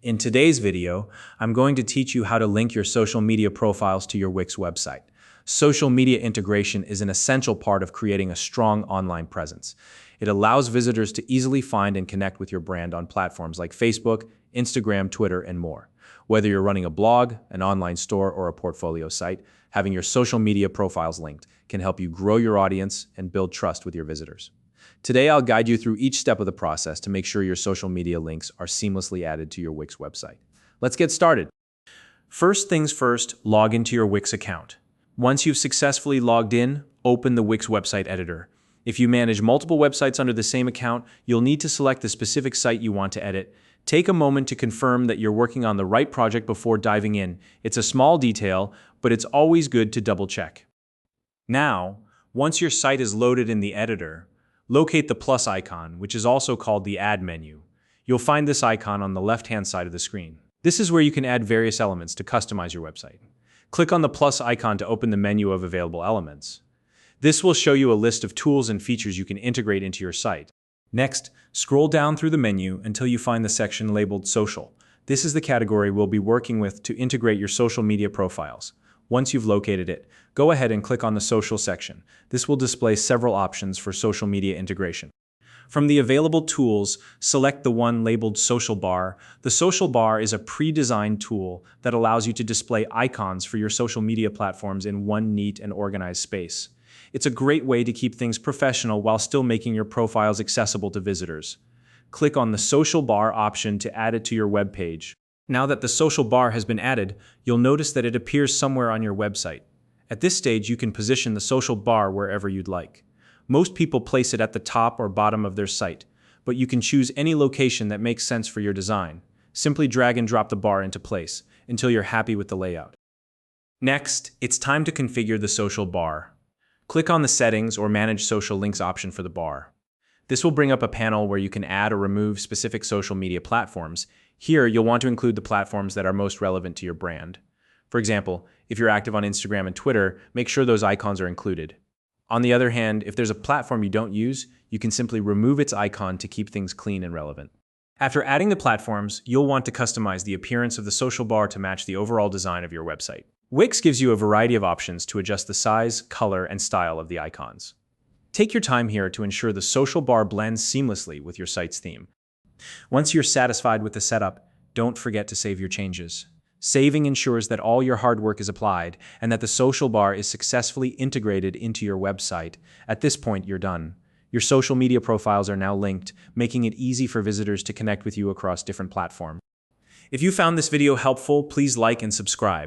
In today's video, I'm going to teach you how to link your social media profiles to your Wix website. Social media integration is an essential part of creating a strong online presence. It allows visitors to easily find and connect with your brand on platforms like Facebook, Instagram, Twitter, and more. Whether you're running a blog, an online store, or a portfolio site, having your social media profiles linked can help you grow your audience and build trust with your visitors. Today, I'll guide you through each step of the process to make sure your social media links are seamlessly added to your Wix website. Let's get started. First things first, log into your Wix account. Once you've successfully logged in, open the Wix website editor. If you manage multiple websites under the same account, you'll need to select the specific site you want to edit. Take a moment to confirm that you're working on the right project before diving in. It's a small detail, but it's always good to double check. Now, once your site is loaded in the editor, locate the plus icon, which is also called the Add menu. You'll find this icon on the left-hand side of the screen. This is where you can add various elements to customize your website. Click on the plus icon to open the menu of available elements. This will show you a list of tools and features you can integrate into your site. Next, scroll down through the menu until you find the section labeled Social. This is the category we'll be working with to integrate your social media profiles. Once you've located it, go ahead and click on the Social section. This will display several options for social media integration. From the available tools, select the one labeled Social Bar. The Social Bar is a pre-designed tool that allows you to display icons for your social media platforms in one neat and organized space. It's a great way to keep things professional while still making your profiles accessible to visitors. Click on the Social Bar option to add it to your web page. Now that the social bar has been added, you'll notice that it appears somewhere on your website. At this stage, you can position the social bar wherever you'd like. Most people place it at the top or bottom of their site, but you can choose any location that makes sense for your design. Simply drag and drop the bar into place until you're happy with the layout. Next, it's time to configure the social bar. Click on the Settings or Manage Social Links option for the bar. This will bring up a panel where you can add or remove specific social media platforms. Here, you'll want to include the platforms that are most relevant to your brand. For example, if you're active on Instagram and Twitter, make sure those icons are included. On the other hand, if there's a platform you don't use, you can simply remove its icon to keep things clean and relevant. After adding the platforms, you'll want to customize the appearance of the social bar to match the overall design of your website. Wix gives you a variety of options to adjust the size, color, and style of the icons. Take your time here to ensure the social bar blends seamlessly with your site's theme. Once you're satisfied with the setup, don't forget to save your changes. Saving ensures that all your hard work is applied and that the social bar is successfully integrated into your website. At this point, you're done. Your social media profiles are now linked, making it easy for visitors to connect with you across different platforms. If you found this video helpful, please like and subscribe.